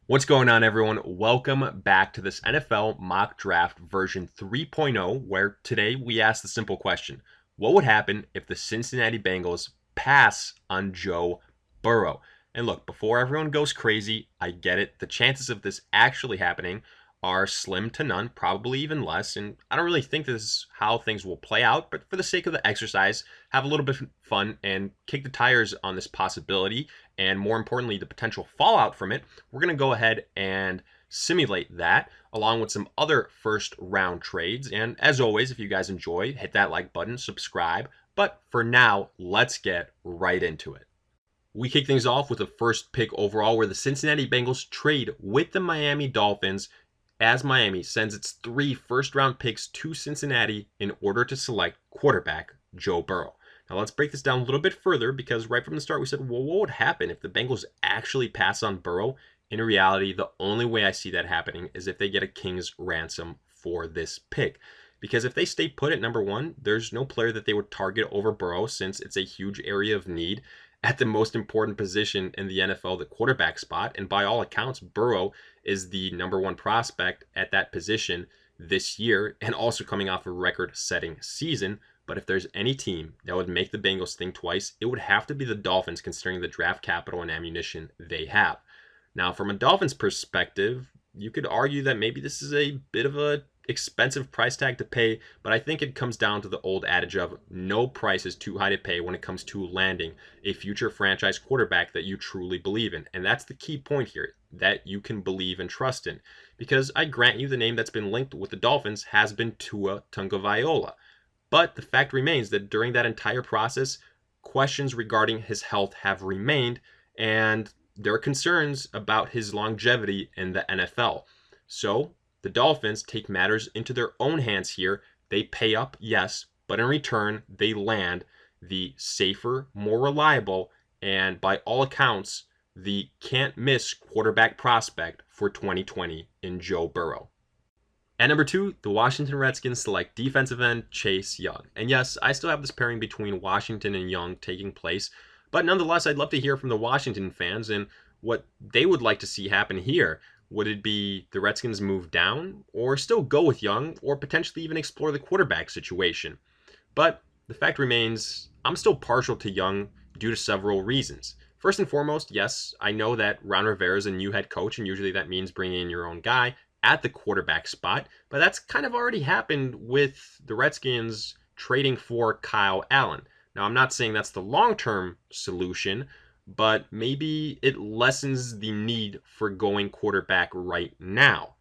What's going on, everyone? Welcome back to this NFL mock draft version 3.0, where today we ask the simple question: what would happen if the Cincinnati Bengals pass on Joe Burrow? And look, before everyone goes crazy, I get it. The chances of this actually happening are slim to none, probably even less. And I don't really think this is how things will play out, but for the sake of the exercise, have a little bit of fun and kick the tires on this possibility. And more importantly, the potential fallout from it. We're going to go ahead and simulate that along with some other first round trades. And as always, if you guys enjoy, hit that like button, subscribe. But for now, let's get right into it. We kick things off with the first pick overall, where the Cincinnati Bengals trade with the Miami Dolphins as Miami sends its 3 first-round picks to Cincinnati in order to select quarterback Joe Burrow. Now let's break this down a little bit further, because right from the start we said, well, what would happen if the Bengals actually pass on Burrow? In reality, the only way I see that happening is if they get a king's ransom for this pick. Because if they stay put at number 1, there's no player that they would target over Burrow, since it's a huge area of need at the most important position in the NFL, the quarterback spot. And by all accounts, Burrow is the number 1 prospect at that position this year, and also coming off a record-setting season. But if there's any team that would make the Bengals think twice, it would have to be the Dolphins, considering the draft capital and ammunition they have. Now, from a Dolphins perspective, you could argue that maybe this is a bit of a expensive price tag to pay, but I think it comes down to the old adage of no price is too high to pay when it comes to landing a future franchise quarterback that you truly believe in. And that's the key point here, that you can believe and trust in. Because I grant you, the name that's been linked with the Dolphins has been Tua Tagovailoa. But the fact remains that during that entire process, questions regarding his health have remained, and there are concerns about his longevity in the NFL. So the Dolphins take matters into their own hands here. They pay up, yes, but in return, they land the safer, more reliable, and by all accounts, the can't-miss quarterback prospect for 2020 in Joe Burrow. At number 2, the Washington Redskins select defensive end Chaisson. And yes, I still have this pairing between Washington and Young taking place, but nonetheless, I'd love to hear from the Washington fans and what they would like to see happen here. Would it be the Redskins move down, or still go with Young, or potentially even explore the quarterback situation? But the fact remains, I'm still partial to Young due to several reasons. First and foremost, yes, I know that Ron Rivera is a new head coach, and usually that means bringing in your own guy at the quarterback spot, but that's kind of already happened with the Redskins trading for Kyle Allen. Now, I'm not saying that's the long-term solution, but maybe it lessens the need for going quarterback right now.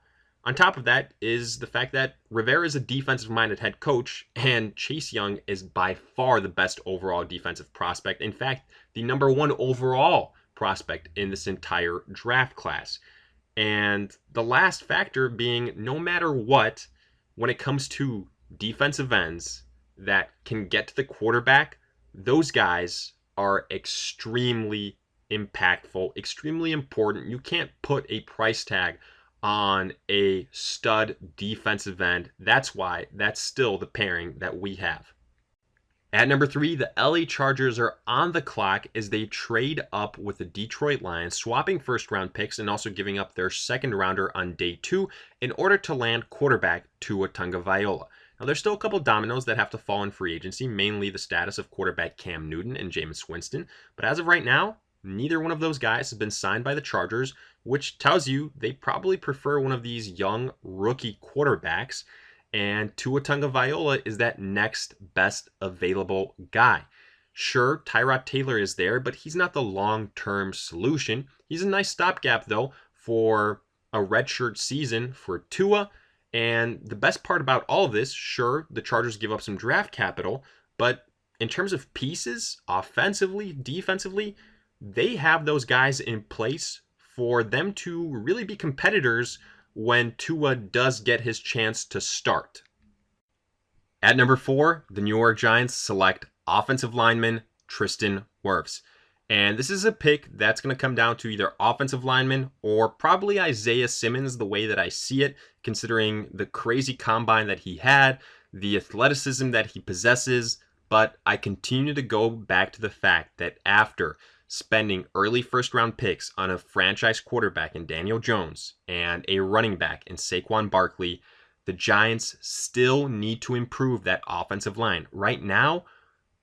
On top of that is the fact that Rivera is a defensive-minded head coach, and Chaisson is by far the best overall defensive prospect. In fact, the number 1 overall prospect in this entire draft class. And the last factor being, no matter what, when it comes to defensive ends that can get to the quarterback, those guys are extremely impactful, extremely important. You can't put a price tag on a stud defensive end. That's why that's still the pairing that we have. At number 3, the LA Chargers are on the clock as they trade up with the Detroit Lions, swapping first-round picks and also giving up their second-rounder on day 2 in order to land quarterback Tua Tagovailoa. Now, there's still a couple dominoes that have to fall in free agency, mainly the status of quarterback Cam Newton and Jameis Winston. But as of right now, neither one of those guys has been signed by the Chargers, which tells you they probably prefer one of these young rookie quarterbacks. And Tua Tagovailoa is that next best available guy. Sure, Tyrod Taylor is there, but he's not the long-term solution. He's a nice stopgap, though, for a redshirt season for Tua. And the best part about all of this, sure, the Chargers give up some draft capital, but in terms of pieces, offensively, defensively, they have those guys in place for them to really be competitors when Tua does get his chance to start. At number 4, the New York Giants select offensive lineman Tristan Wirfs. And this is a pick that's going to come down to either offensive lineman or probably Isaiah Simmons, the way that I see it, considering the crazy combine that he had, the athleticism that he possesses. But I continue to go back to the fact that after spending early first round picks on a franchise quarterback in Daniel Jones and a running back in Saquon Barkley, the Giants still need to improve that offensive line. Right now,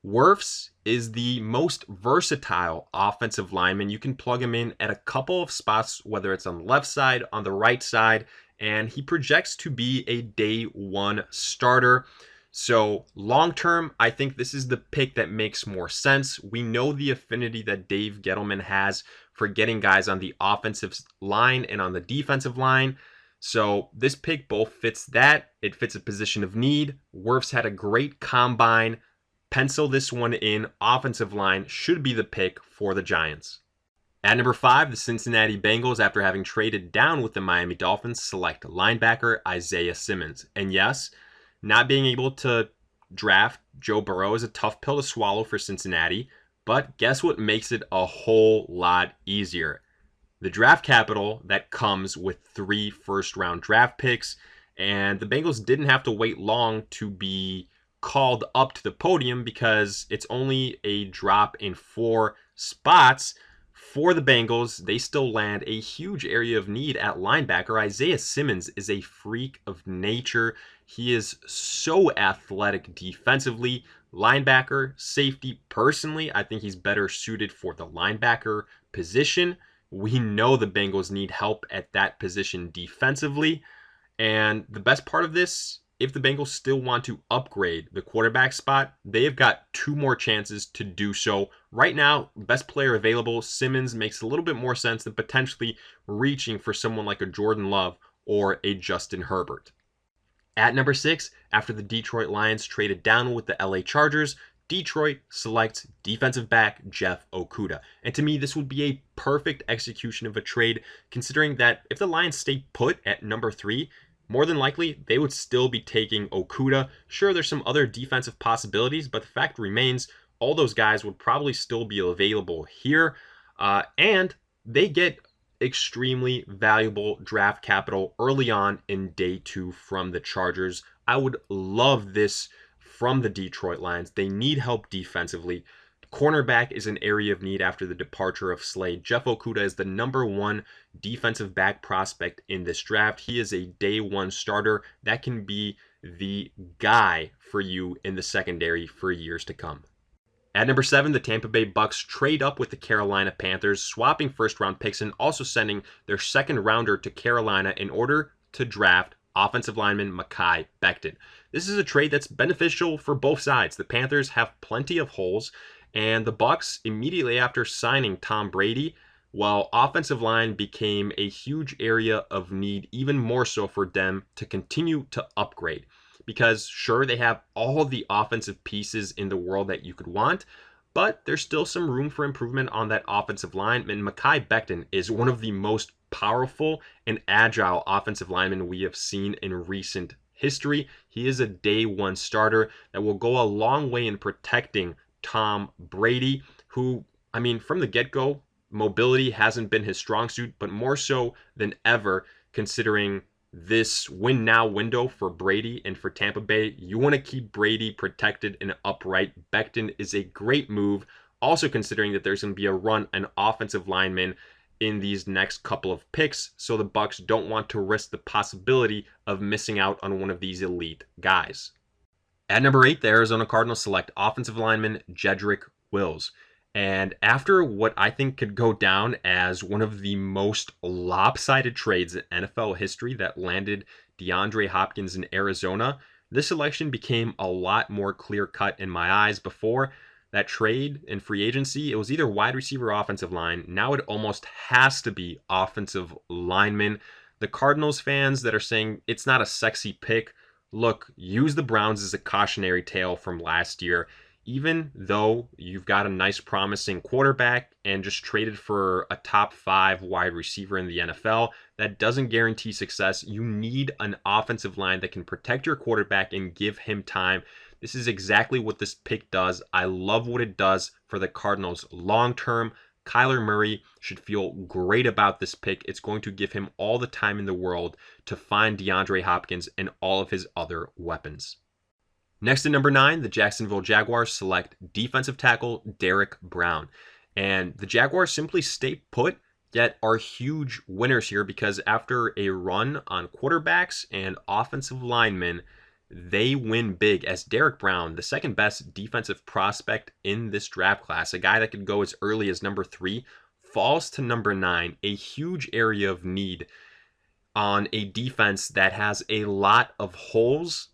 Wirfs is the most versatile offensive lineman. You can plug him in at a couple of spots, whether it's on the left side, on the right side, and he projects to be a day one starter. So long term, I think this is the pick that makes more sense. We know the affinity that Dave Gettleman has for getting guys on the offensive line and on the defensive line. So this pick both fits that. It fits a position of need. Wirfs had a great combine. Pencil this one in. Offensive line should be the pick for the Giants. At number 5, the Cincinnati Bengals, after having traded down with the Miami Dolphins, select linebacker Isaiah Simmons. And yes, not being able to draft Joe Burrow is a tough pill to swallow for Cincinnati, but guess what makes it a whole lot easier? The draft capital that comes with 3 first-round draft picks, and the Bengals didn't have to wait long to be called up to the podium because it's only a drop in 4 spots for the Bengals. They still land a huge area of need at linebacker. Isaiah Simmons is a freak of nature. He is so athletic defensively. Linebacker, safety, personally, I think he's better suited for the linebacker position. We know the Bengals need help at that position defensively. And the best part of this, if the Bengals still want to upgrade the quarterback spot, they have got 2 more chances to do so. Right now, best player available, Simmons, makes a little bit more sense than potentially reaching for someone like a Jordan Love or a Justin Herbert. At number 6, after the Detroit Lions traded down with the LA Chargers, Detroit selects defensive back Jeff Okudah. And to me, this would be a perfect execution of a trade, considering that if the Lions stay put at number 3, more than likely, they would still be taking Okudah. Sure, there's some other defensive possibilities, but the fact remains, all those guys would probably still be available here. And they get extremely valuable draft capital early on in day 2 from the Chargers. I would love this from the Detroit Lions. They need help defensively. Cornerback is an area of need after the departure of Slade. Jeff Okudah is the number 1 defensive back prospect in this draft. He is a day 1 starter that can be the guy for you in the secondary for years to come. At number 7, the Tampa Bay Bucs trade up with the Carolina Panthers, swapping first-round picks and also sending their second-rounder to Carolina in order to draft offensive lineman Mekhi Becton. This is a trade that's beneficial for both sides. The Panthers have plenty of holes, and the Bucs, immediately after signing Tom Brady, well, offensive line became a huge area of need, even more so for them to continue to upgrade. Because sure, they have all the offensive pieces in the world that you could want, but there's still some room for improvement on that offensive line. And Mekhi Becton is one of the most powerful and agile offensive linemen we have seen in recent history. He is a day 1 starter that will go a long way in protecting Tom Brady, who, I mean, from the get-go, mobility hasn't been his strong suit, but more so than ever, considering this win now window for Brady and for Tampa Bay. You want to keep Brady protected and upright. Becton is a great move, also considering that there's going to be a run on offensive linemen in these next couple of picks, so the Bucs don't want to risk the possibility of missing out on one of these elite guys. At number 8, the Arizona Cardinals select offensive lineman Jedrick Wills. And after what I think could go down as one of the most lopsided trades in NFL history that landed DeAndre Hopkins in Arizona, this selection became a lot more clear-cut in my eyes. Before that trade in free agency, it was either wide receiver or offensive line. Now it almost has to be offensive lineman. The Cardinals fans that are saying it's not a sexy pick, look, use the Browns as a cautionary tale from last year. Even though you've got a nice promising quarterback and just traded for a top 5 wide receiver in the NFL, that doesn't guarantee success. You need an offensive line that can protect your quarterback and give him time. This is exactly what this pick does. I love what it does for the Cardinals long term. Kyler Murray should feel great about this pick. It's going to give him all the time in the world to find DeAndre Hopkins and all of his other weapons. Next at number 9, the Jacksonville Jaguars select defensive tackle Derrick Brown. And the Jaguars simply stay put, yet are huge winners here because after a run on quarterbacks and offensive linemen, they win big as Derrick Brown, the second best defensive prospect in this draft class, a guy that could go as early as number 3, falls to number 9, a huge area of need on a defense that has a lot of holes.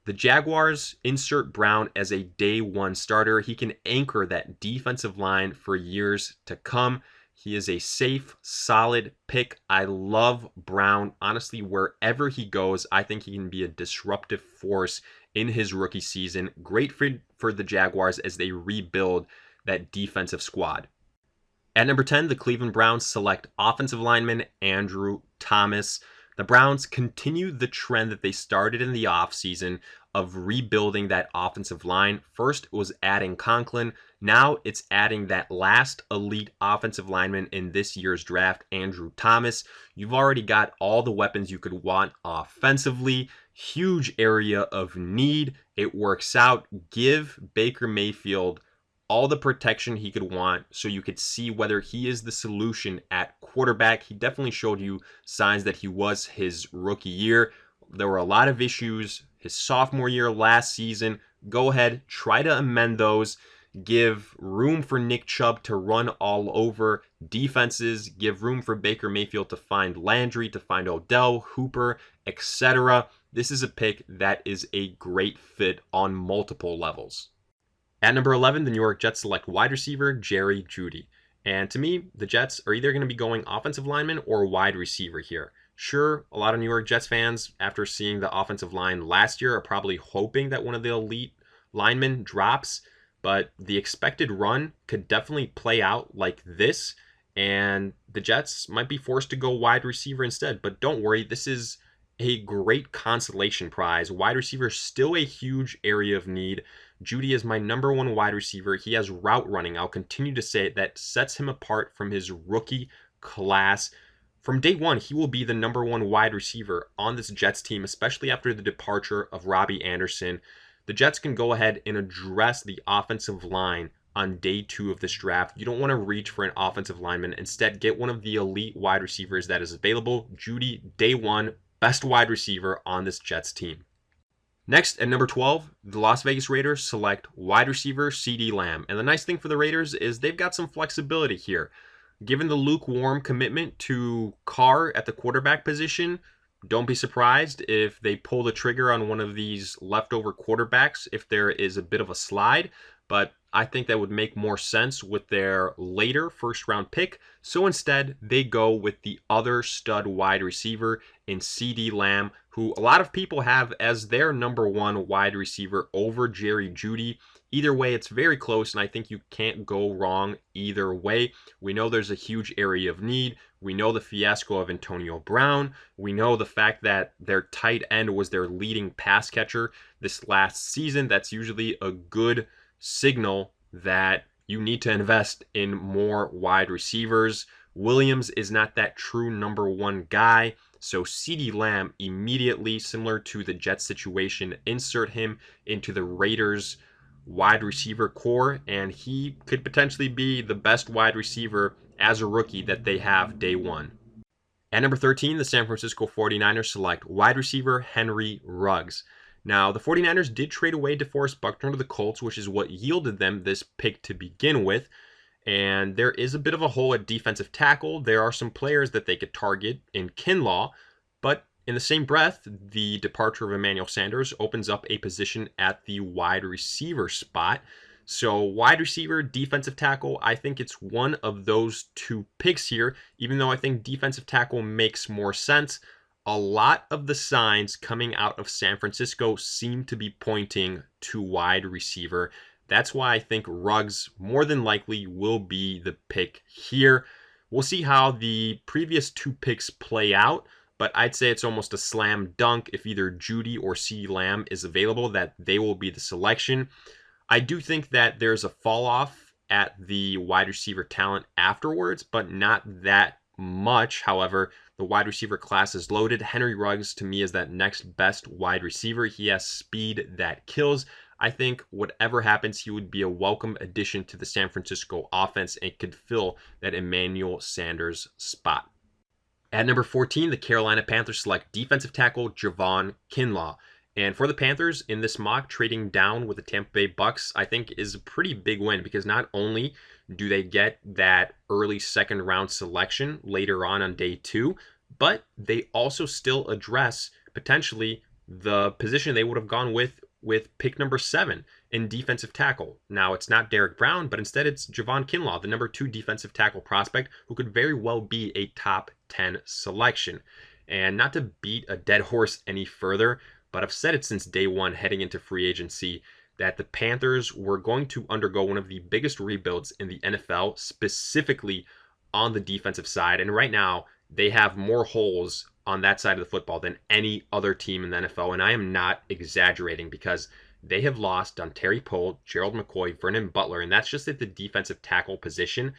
The Jaguars insert Brown as a day 1 starter. He can anchor that defensive line for years to come. He is a safe, solid pick. I love Brown. Honestly, wherever he goes, I think he can be a disruptive force in his rookie season. Great for the Jaguars as they rebuild that defensive squad. At number 10, the Cleveland Browns select offensive lineman Andrew Thomas. The Browns continue the trend that they started in the offseason of rebuilding that offensive line. First it was adding Conklin. Now it's adding that last elite offensive lineman in this year's draft, Andrew Thomas. You've already got all the weapons you could want offensively. Huge area of need. It works out. Give Baker Mayfield all the protection he could want so you could see whether he is the solution at quarterback. He definitely showed you signs that he was his rookie year. There were a lot of issues his sophomore year last season. Go ahead, try to amend those. Give room for Nick Chubb to run all over defenses. Give room for Baker Mayfield to find Landry, to find Odell, Hooper, etc. This is a pick that is a great fit on multiple levels. At number 11, the New York Jets select wide receiver Jerry Jeudy. And to me, the Jets are either going to be going offensive lineman or wide receiver here. Sure, a lot of New York Jets fans, after seeing the offensive line last year, are probably hoping that one of the elite linemen drops, but the expected run could definitely play out like this, and the Jets might be forced to go wide receiver instead. But don't worry, this is a great consolation prize. Wide receiver is still a huge area of need. Jeudy is my number 1 wide receiver. He has route running. I'll continue to say it. That sets him apart from his rookie class. From day 1, he will be the number 1 wide receiver on this Jets team, especially after the departure of Robbie Anderson. The Jets can go ahead and address the offensive line on day 2 of this draft. You don't want to reach for an offensive lineman. Instead, get one of the elite wide receivers that is available. Jeudy, day 1, best wide receiver on this Jets team. Next, at number 12, the Las Vegas Raiders select wide receiver CeeDee Lamb. And the nice thing for the Raiders is they've got some flexibility here. Given the lukewarm commitment to Carr at the quarterback position, don't be surprised if they pull the trigger on one of these leftover quarterbacks if there is a bit of a slide. But I think that would make more sense with their later first-round pick. So instead, they go with the other stud wide receiver in CeeDee Lamb, who a lot of people have as their number 1 wide receiver over Jerry Jeudy. Either way, it's very close, and I think you can't go wrong either way. We know there's a huge area of need. We know the fiasco of Antonio Brown. We know the fact that their tight end was their leading pass catcher this last season. That's usually a good signal that you need to invest in more wide receivers. Williams is not that true number 1 guy. So CeeDee Lamb immediately, similar to the Jets situation, insert him into the Raiders wide receiver core, and he could potentially be the best wide receiver as a rookie that they have day 1. At number 13, the San Francisco 49ers select wide receiver Henry Ruggs. Now, the 49ers did trade away DeForest Buckner to the Colts, which is what yielded them this pick to begin with. And there is a bit of a hole at defensive tackle. There are some players that they could target in Kinlaw, but in the same breath, the departure of Emmanuel Sanders opens up a position at the wide receiver spot. So wide receiver, defensive tackle, I think it's one of those 2 picks here, even though I think defensive tackle makes more sense. A lot of the signs coming out of San Francisco seem to be pointing to wide receiver. That's why I think Ruggs more than likely will be the pick here. We'll see how the previous 2 picks play out, but I'd say it's almost a slam dunk if either Jeudy or CeeDee Lamb is available that they will be the selection. I do think that there's a fall off at the wide receiver talent afterwards, but not that much. However, the wide receiver class is loaded. Henry Ruggs to me is that next best wide receiver. He has speed that kills. I think whatever happens, he would be a welcome addition to the San Francisco offense and could fill that Emmanuel Sanders spot. At number 14, the Carolina Panthers select defensive tackle Javon Kinlaw. And for the Panthers, in this mock, trading down with the Tampa Bay Bucs, I think is a pretty big win because not only do they get that early second round selection later on day 2, but they also still address potentially the position they would have gone with pick number 7 in defensive tackle. Now, it's not Derrick Brown, but instead it's Javon Kinlaw, the number 2 defensive tackle prospect, who could very well be a top 10 selection. And not to beat a dead horse any further, but I've said it since day one heading into free agency that the Panthers were going to undergo one of the biggest rebuilds in the NFL, specifically on the defensive side. And right now, they have more holes on that side of the football than any other team in the NFL. And I am not exaggerating because they have lost on Terry Pohl, Gerald McCoy, Vernon Butler, and that's just at the defensive tackle position.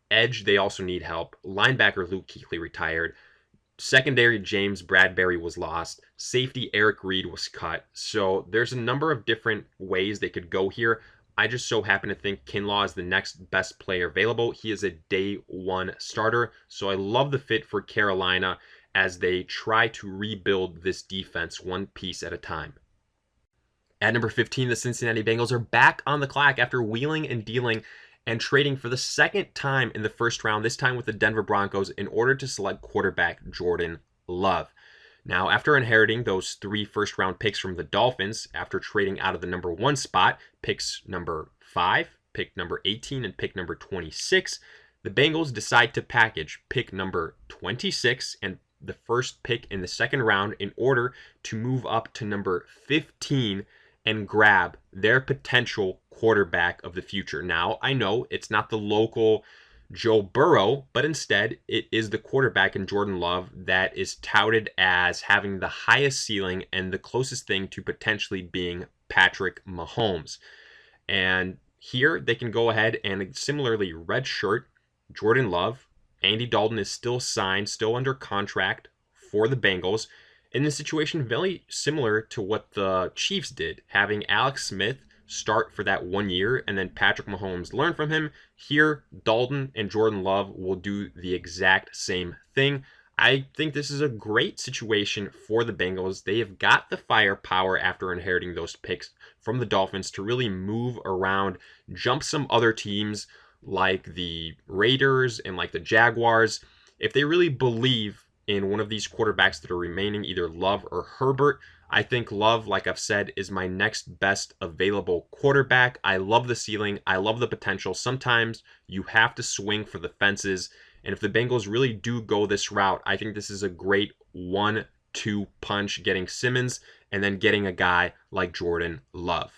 Edge, they also need help. Linebacker Luke Kuechly retired. Secondary James Bradbury was lost. Safety Eric Reed was cut. So there's a number of different ways they could go here. I just so happen to think Kinlaw is the next best player available. He is a day 1 starter. So I love the fit for Carolina as they try to rebuild this defense one piece at a time. At number 15, the Cincinnati Bengals are back on the clock after wheeling and dealing and trading for the second time in the first round, this time with the Denver Broncos, in order to select quarterback Jordan Love. Now, after inheriting those 3 first-round picks from the Dolphins, after trading out of the number 1 spot, picks number 5, pick number 18, and pick number 26, the Bengals decide to package pick number 26 and the first pick in the second round in order to move up to number 15 and grab their potential quarterback of the future. Now, I know it's not the local Joe Burrow, but instead it is the quarterback in Jordan Love that is touted as having the highest ceiling and the closest thing to potentially being Patrick Mahomes. And here they can go ahead and similarly redshirt Jordan Love. Andy Dalton is still signed, still under contract for the Bengals. In this situation, very similar to what the Chiefs did, having Alex Smith start for that 1 year and then Patrick Mahomes learn from him. Here, Dalton and Jordan Love will do the exact same thing. I think this is a great situation for the Bengals. They have got the firepower after inheriting those picks from the Dolphins to really move around, jump some other teams like the Raiders and like the Jaguars. If they really believe in one of these quarterbacks that are remaining, either Love or Herbert, I think Love, like I've said, is my next best available quarterback. I love the ceiling. I love the potential. Sometimes you have to swing for the fences. And if the Bengals really do go this route, I think this is a great 1-2 punch, getting Simmons and then getting a guy like Jordan Love.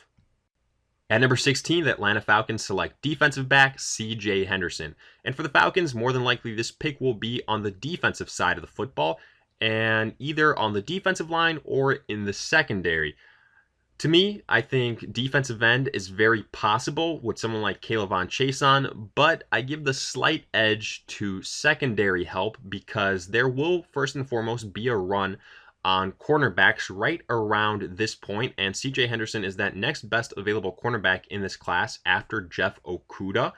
At number 16, the Atlanta Falcons select defensive back C.J. Henderson. And for the Falcons, more than likely this pick will be on the defensive side of the football, and either on the defensive line or in the secondary. To me, I think defensive end is very possible with someone like Chaisson, but I give the slight edge to secondary help because there will first and foremost be a run on cornerbacks right around this point, and C.J. Henderson is that next best available cornerback in this class after Jeff Okudah.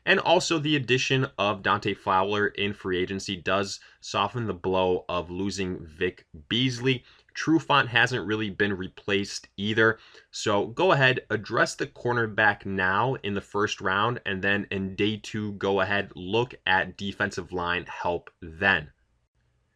And also the addition of Dante Fowler in free agency does soften the blow of losing Vic Beasley. Trufant hasn't really been replaced either. So go ahead, address the cornerback now in the first round, and then in day 2, go ahead, look at defensive line help then.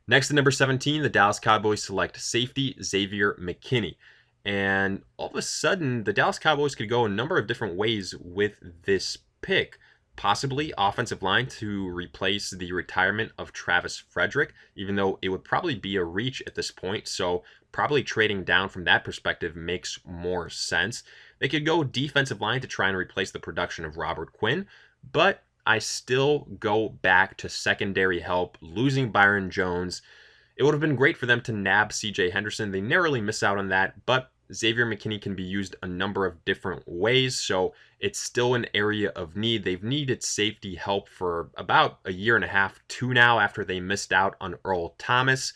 Next at number 17, the Dallas Cowboys select safety Xavier McKinney. And all of a sudden, the Dallas Cowboys could go a number of different ways with this pick. Possibly offensive line to replace the retirement of Travis Frederick, even though it would probably be a reach at this point. So probably trading down from that perspective makes more sense. They could go defensive line to try and replace the production of Robert Quinn, but I still go back to secondary help, losing Byron Jones. It would have been great for them to nab C.J. Henderson. They narrowly miss out on that, but Xavier McKinney can be used a number of different ways, so it's still an area of need. They've needed safety help for about a year and a half, 2 now, after they missed out on Earl Thomas.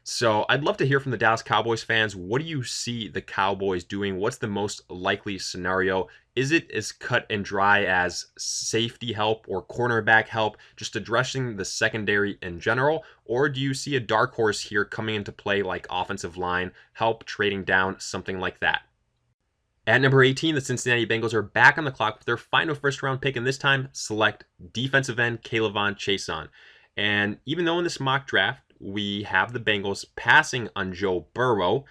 So I'd love to hear from the Dallas Cowboys fans. What do you see the Cowboys doing? What's the most likely scenario? Is it as cut and dry as safety help or cornerback help, just addressing the secondary in general? Or do you see a dark horse here coming into play like offensive line help, trading down, something like that? At number 18, the Cincinnati Bengals are back on the clock with their final first-round pick, and this time select defensive end Chaisson. And even though in this mock draft we have the Bengals passing on Joe Burrow,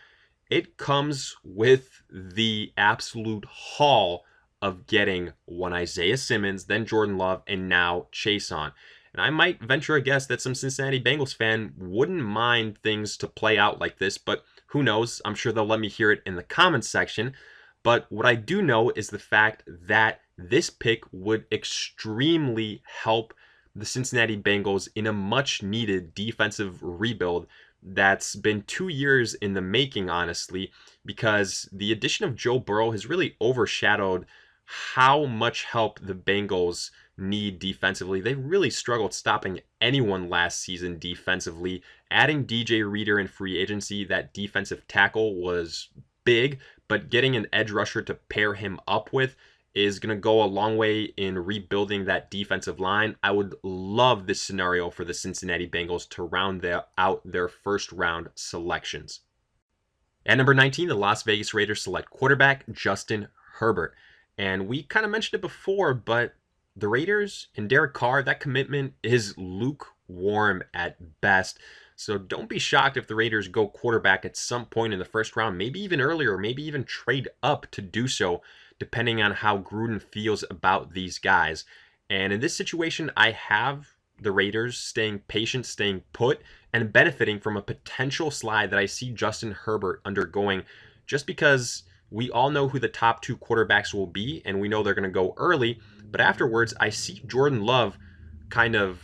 it comes with the absolute haul of getting one Isaiah Simmons, then Jordan Love, and now Chaisson. And I might venture a guess that some Cincinnati Bengals fan wouldn't mind things to play out like this, but who knows? I'm sure they'll let me hear it in the comments section. But what I do know is the fact that this pick would extremely help the Cincinnati Bengals in a much needed defensive rebuild that's been 2 years in the making, honestly, because the addition of Joe Burrow has really overshadowed how much help the Bengals need defensively. They really struggled stopping anyone last season defensively. Adding DJ Reader in free agency, that defensive tackle, was big, but getting an edge rusher to pair him up with is going to go a long way in rebuilding that defensive line. I would love this scenario for the Cincinnati Bengals to round out their first round selections. At number 19, the Las Vegas Raiders select quarterback Justin Herbert. And we kind of mentioned it before, but the Raiders and Derek Carr, that commitment is lukewarm at best. So don't be shocked if the Raiders go quarterback at some point in the first round, maybe even earlier, maybe even trade up to do so, depending on how Gruden feels about these guys. And in this situation, I have the Raiders staying patient, staying put, and benefiting from a potential slide that I see Justin Herbert undergoing, just because we all know who the top two quarterbacks will be, and we know they're going to go early. But afterwards, I see Jordan Love kind of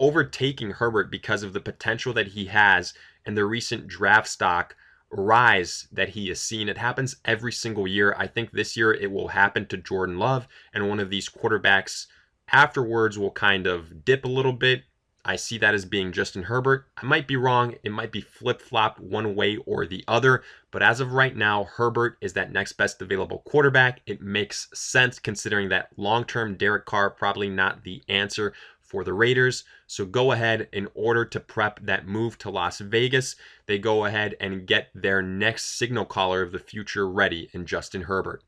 overtaking Herbert because of the potential that he has and the recent draft stock rise that he has seen. It happens every single year. I think this year it will happen to Jordan Love, and one of these quarterbacks afterwards will kind of dip a little bit. I see that as being Justin Herbert. I might be wrong. It might be flip-flopped one way or the other. But as of right now, Herbert is that next best available quarterback. It makes sense considering that long-term Derek Carr probably not the answer for the Raiders. So go ahead, in order to prep that move to Las Vegas, they go ahead and get their next signal caller of the future ready in Justin Herbert.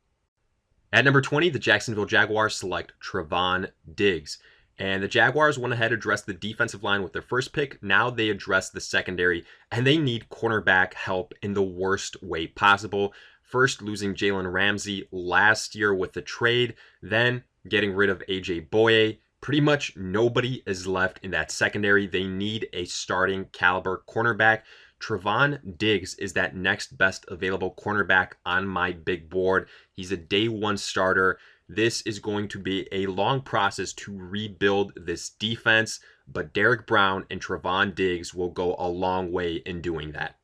At number 20, the Jacksonville Jaguars select Trevon Diggs. And the Jaguars went ahead and addressed the defensive line with their first pick. Now they address the secondary, and they need cornerback help in the worst way possible. First, losing Jalen Ramsey last year with the trade, then getting rid of AJ Boye. Pretty much nobody is left in that secondary. They need a starting caliber cornerback. Trevon Diggs is that next best available cornerback on my big board. He's a day one starter. This is going to be a long process to rebuild this defense, but Derrick Brown and Trevon Diggs will go a long way in doing that.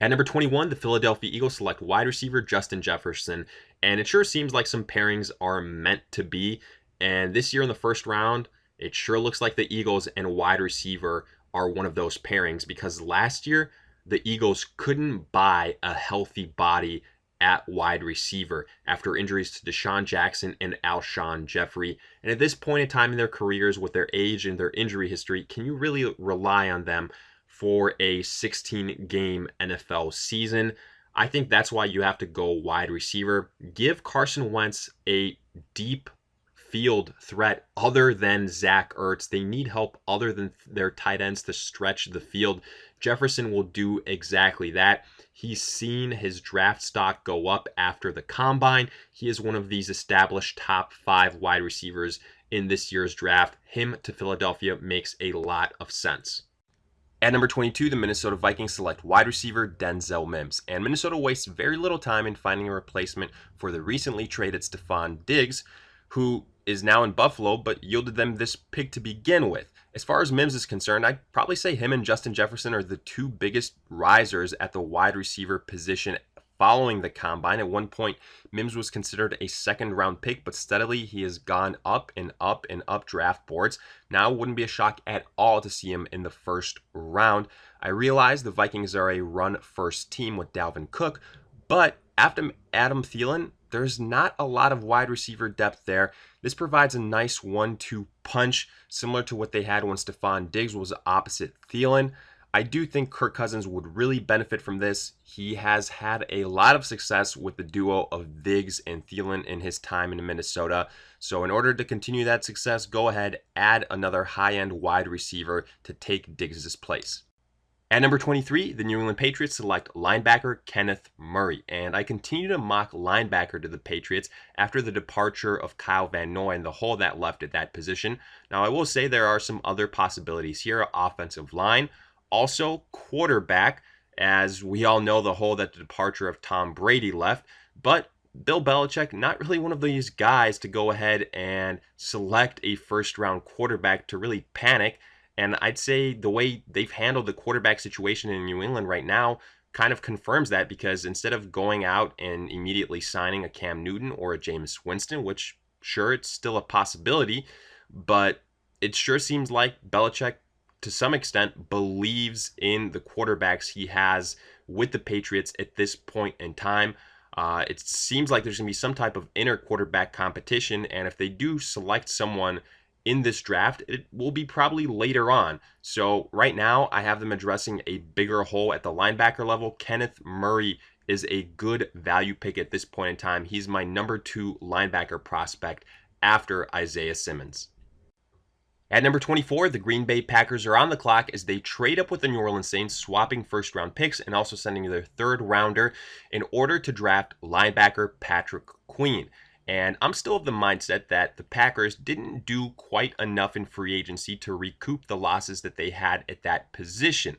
At number 21, the Philadelphia Eagles select wide receiver Justin Jefferson, and it sure seems like some pairings are meant to be. And this year in the first round, it sure looks like the Eagles and wide receiver are one of those pairings, because last year the Eagles couldn't buy a healthy body at wide receiver after injuries to Deshaun Jackson and Alshon Jeffrey. And at this point in time in their careers, with their age and their injury history, can you really rely on them for a 16-game NFL season? I think that's why you have to go wide receiver. Give Carson Wentz a deep field threat other than Zach Ertz. They need help other than their tight ends to stretch the field. Jefferson will do exactly that. He's seen his draft stock go up after the combine. He is one of these established top 5 wide receivers in this year's draft. Him to Philadelphia makes a lot of sense. At number 22, the Minnesota Vikings select wide receiver Denzel Mims. And Minnesota wastes very little time in finding a replacement for the recently traded Stephon Diggs, who is now in Buffalo, but yielded them this pick to begin with. As far as Mims is concerned, I'd probably say him and Justin Jefferson are the two biggest risers at the wide receiver position following the combine. At one point, Mims was considered a second-round pick, but steadily he has gone up and up and up draft boards. Now, it wouldn't be a shock at all to see him in the first round. I realize the Vikings are a run-first team with Dalvin Cook, but after Adam Thielen, there's not a lot of wide receiver depth there. This provides a nice 1-2 punch, similar to what they had when Stephon Diggs was opposite Thielen. I do think Kirk Cousins would really benefit from this. He has had a lot of success with the duo of Diggs and Thielen in his time in Minnesota. So in order to continue that success, go ahead, add another high-end wide receiver to take Diggs' place. At number 23, the New England Patriots select linebacker Kenneth Murray. And I continue to mock linebacker to the Patriots after the departure of Kyle Van Noy and the hole that left at that position. Now, I will say there are some other possibilities here. Offensive line, also quarterback, as we all know the hole that the departure of Tom Brady left. But Bill Belichick, not really one of these guys to go ahead and select a first-round quarterback to really panic. And I'd say the way they've handled the quarterback situation in New England right now kind of confirms that, because instead of going out and immediately signing a Cam Newton or a Jameis Winston, which sure, it's still a possibility, but it sure seems like Belichick, to some extent, believes in the quarterbacks he has with the Patriots at this point in time. It seems like there's going to be some type of inner quarterback competition, and if they do select someone in this draft, it will be probably later on. So right now, I have them addressing a bigger hole at the linebacker level. Kenneth Murray is a good value pick at this point in time. He's my number 2 linebacker prospect after Isaiah Simmons. At number 24, the Green Bay Packers are on the clock as they trade up with the New Orleans Saints, swapping first-round picks and also sending their third-rounder in order to draft linebacker Patrick Queen. And I'm still of the mindset that the Packers didn't do quite enough in free agency to recoup the losses that they had at that position.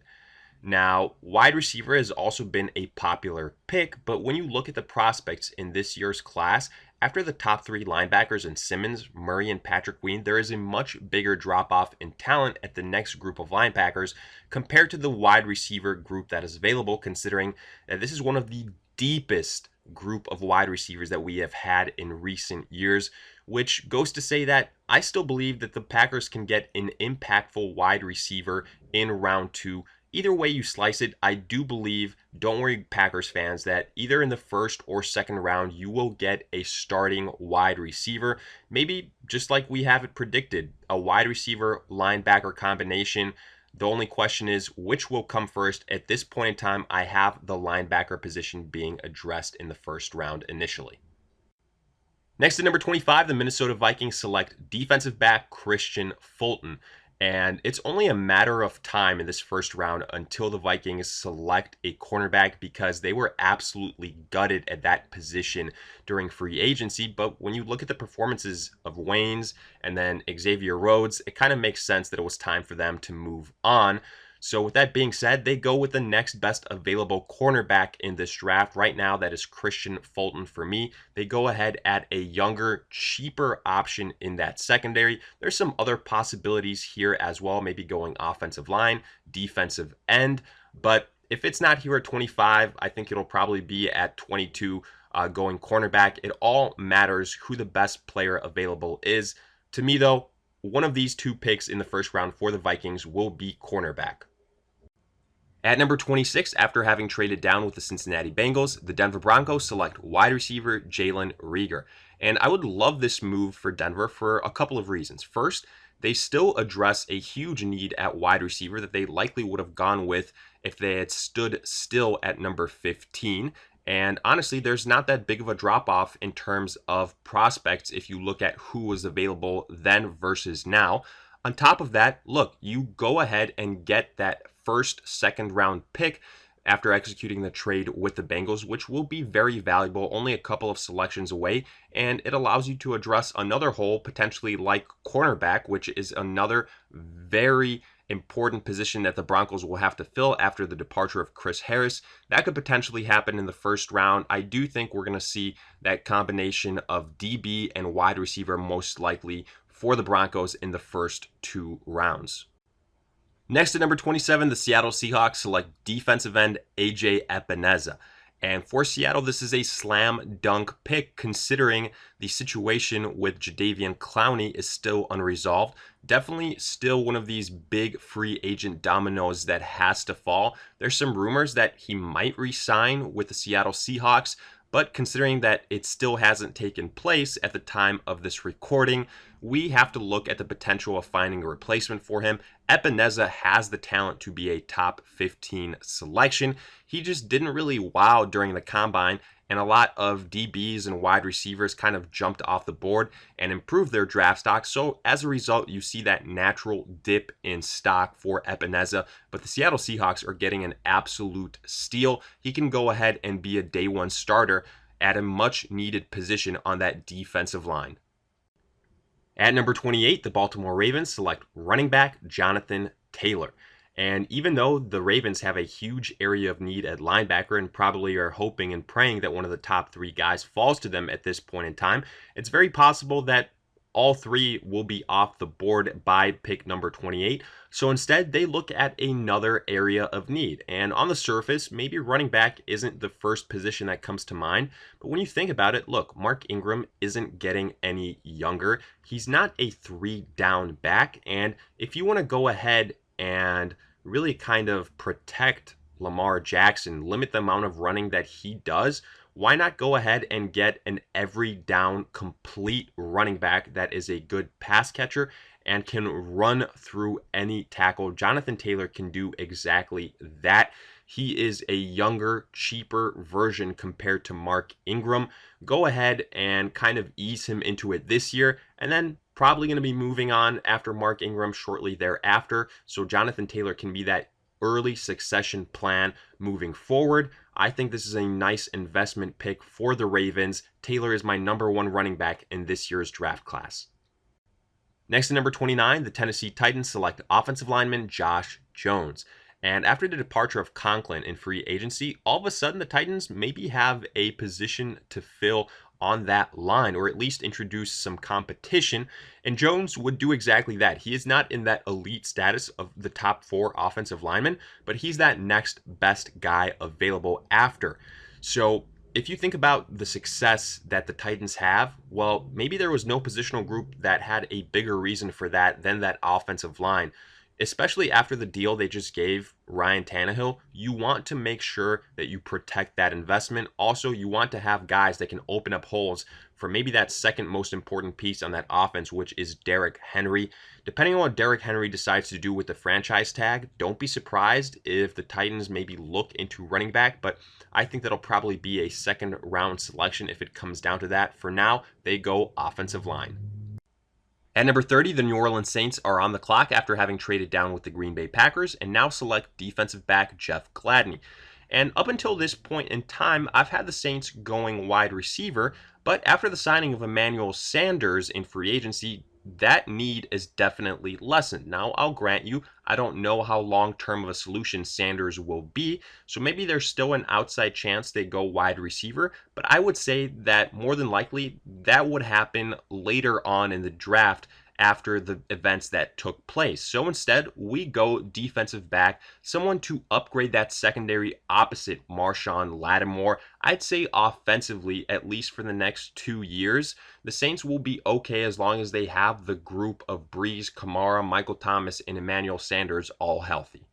Now, wide receiver has also been a popular pick, but when you look at the prospects in this year's class, after the top 3 linebackers in Simmons, Murray, and Patrick Queen, there is a much bigger drop-off in talent at the next group of linebackers compared to the wide receiver group that is available, considering that this is one of the deepest group of wide receivers that we have had in recent years, which goes to say that I still believe that the Packers can get an impactful wide receiver in round 2. Either way you slice it, I do believe, don't worry Packers fans, that either in the first or second round you will get a starting wide receiver. Maybe just like we have it predicted, a wide receiver linebacker combination. The only question is which will come first. At this point in time, I have the linebacker position being addressed in the first round initially. Next at number 25, the Minnesota Vikings select defensive back Kristian Fulton. And it's only a matter of time in this first round until the Vikings select a cornerback, because they were absolutely gutted at that position during free agency. But when you look at the performances of Waynes and then Xavier Rhodes, it kind of makes sense that it was time for them to move on. So with that being said, they go with the next best available cornerback in this draft. Right now, that is Kristian Fulton for me. They go ahead at a younger, cheaper option in that secondary. There's some other possibilities here as well, maybe going offensive line, defensive end. But if it's not here at 25, I think it'll probably be at 22 going cornerback. It all matters who the best player available is. To me, though, one of these 2 picks in the first round for the Vikings will be cornerback. At number 26, after having traded down with the Cincinnati Bengals, the Denver Broncos select wide receiver Jalen Reagor. And I would love this move for Denver for a couple of reasons. First, they still address a huge need at wide receiver that they likely would have gone with if they had stood still at number 15. And honestly, there's not that big of a drop-off in terms of prospects if you look at who was available then versus now. On top of that, look, you go ahead and get that first, second round pick after executing the trade with the Bengals, which will be very valuable, only a couple of selections away, and it allows you to address another hole, potentially like cornerback, which is another very important position that the Broncos will have to fill after the departure of Chris Harris. That could potentially happen in the first round. I do think we're going to see that combination of DB and wide receiver most likely for the Broncos in the first 2 rounds. Next at number 27, the Seattle Seahawks select defensive end AJ Epineza. And for Seattle, this is a slam dunk pick considering the situation with Jadeveon Clowney is still unresolved. Definitely still one of these big free agent dominoes that has to fall. There's some rumors that he might re-sign with the Seattle Seahawks, but considering that it still hasn't taken place at the time of this recording, we have to look at the potential of finding a replacement for him. Epenesa has the talent to be a top 15 selection. He just didn't really wow during the combine, and a lot of DBs and wide receivers kind of jumped off the board and improved their draft stock. So as a result, you see that natural dip in stock for Epenesa. But the Seattle Seahawks are getting an absolute steal. He can go ahead and be a day one starter at a much needed position on that defensive line. At number 28, the Baltimore Ravens select running back Jonathan Taylor. And even though the Ravens have a huge area of need at linebacker and probably are hoping and praying that one of the top three guys falls to them at this point in time, it's very possible that all three will be off the board by pick number 28. So instead, they look at another area of need. And on the surface, maybe running back isn't the first position that comes to mind. But when you think about it, look, Mark Ingram isn't getting any younger. He's not a 3-down back. And if you want to go ahead and really kind of protect Lamar Jackson, limit the amount of running that he does, why not go ahead and get an every down complete running back that is a good pass catcher and can run through any tackle? Jonathan Taylor can do exactly that. He is a younger, cheaper version compared to Mark Ingram. Go ahead and kind of ease him into it this year, and then probably going to be moving on after Mark Ingram shortly thereafter. So Jonathan Taylor can be that early succession plan moving forward. I think this is a nice investment pick for the Ravens. Taylor is my number one running back in this year's draft class. Next, at number 29, the Tennessee Titans select offensive lineman Josh Jones. And after the departure of Conklin in free agency, all of a sudden the Titans maybe have a position to fill on that line, or at least introduce some competition. And Jones would do exactly that. He is not in that elite status of the top 4 offensive linemen, but he's that next best guy available after. So if you think about the success that the Titans have, well, maybe there was no positional group that had a bigger reason for that than that offensive line. Especially after the deal they just gave Ryan Tannehill, you want to make sure that you protect that investment. Also, you want to have guys that can open up holes for maybe that second most important piece on that offense, which is Derrick Henry. Depending on what Derrick Henry decides to do with the franchise tag, don't be surprised if the Titans maybe look into running back, but I think that'll probably be a second round selection if it comes down to that. For now, they go offensive line. At number 30, the New Orleans Saints are on the clock after having traded down with the Green Bay Packers and now select defensive back Jeff Gladney. And up until this point in time, I've had the Saints going wide receiver, but after the signing of Emmanuel Sanders in free agency, that need is definitely lessened. Now, I'll grant you, I don't know how long-term of a solution Sanders will be, so maybe there's still an outside chance they go wide receiver, but I would say that more than likely that would happen later on in the draft after the events that took place. So instead, we go defensive back, someone to upgrade that secondary opposite Marshawn Lattimore. I'd say offensively, at least for the next 2 years, the Saints will be okay as long as they have the group of Breeze, Kamara, Michael Thomas, and Emmanuel Sanders all healthy.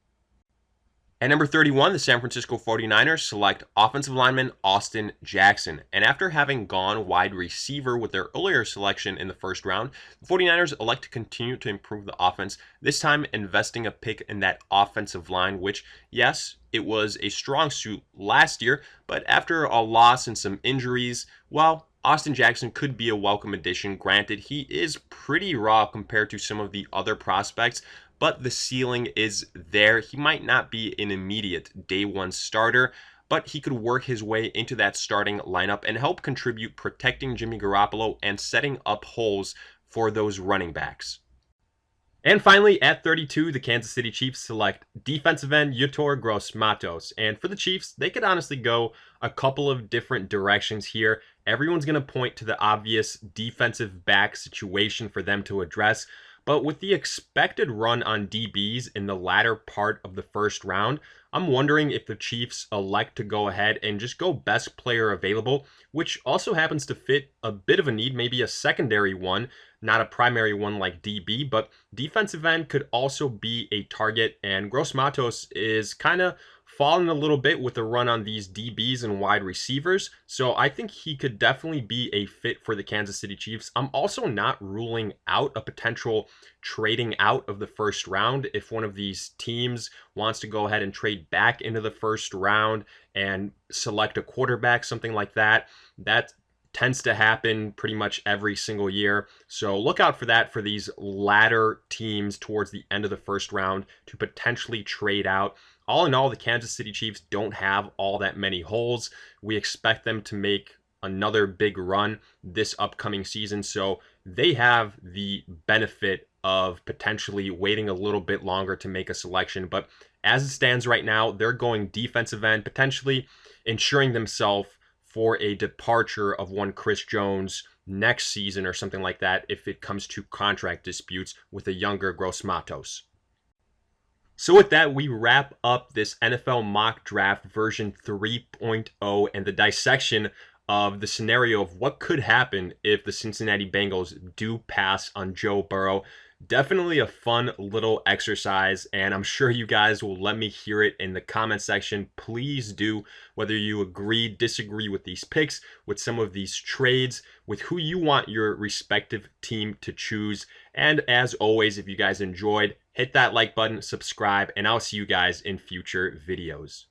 At number 31, the San Francisco 49ers select offensive lineman Austin Jackson. And after having gone wide receiver with their earlier selection in the first round, the 49ers elect to continue to improve the offense, this time investing a pick in that offensive line, which, yes, it was a strong suit last year, but after a loss and some injuries, well, Austin Jackson could be a welcome addition. Granted, he is pretty raw compared to some of the other prospects, but the ceiling is there. He might not be an immediate day one starter, but he could work his way into that starting lineup and help contribute protecting Jimmy Garoppolo and setting up holes for those running backs. And finally, at 32, the Kansas City Chiefs select defensive end Yetur Gross-Matos. And for the Chiefs, they could honestly go a couple of different directions here. Everyone's going to point to the obvious defensive back situation for them to address. But with the expected run on DBs in the latter part of the first round, I'm wondering if the Chiefs elect to go ahead and just go best player available, which also happens to fit a bit of a need, maybe a secondary one, not a primary one like DB, but defensive end could also be a target. And Gross Matos is kind of fallen a little bit with the run on these DBs and wide receivers. So I think he could definitely be a fit for the Kansas City Chiefs. I'm also not ruling out a potential trading out of the first round if one of these teams wants to go ahead and trade back into the first round and select a quarterback, something like that. That tends to happen pretty much every single year. So look out for that for these latter teams towards the end of the first round to potentially trade out. All in all, the Kansas City Chiefs don't have all that many holes. We expect them to make another big run this upcoming season. So they have the benefit of potentially waiting a little bit longer to make a selection. But as it stands right now, they're going defensive end, potentially ensuring themselves for a departure of one Chris Jones next season or something like that if it comes to contract disputes with a younger Gross Matos. So with that, we wrap up this NFL mock draft version 3.0 and the dissection of the scenario of what could happen if the Cincinnati Bengals do pass on Joe Burrow. Definitely a fun little exercise, and I'm sure you guys will let me hear it in the comment section. Please do, whether you agree, disagree with these picks, with some of these trades, with who you want your respective team to choose. And as always, if you guys enjoyed, hit that like button, subscribe, and I'll see you guys in future videos.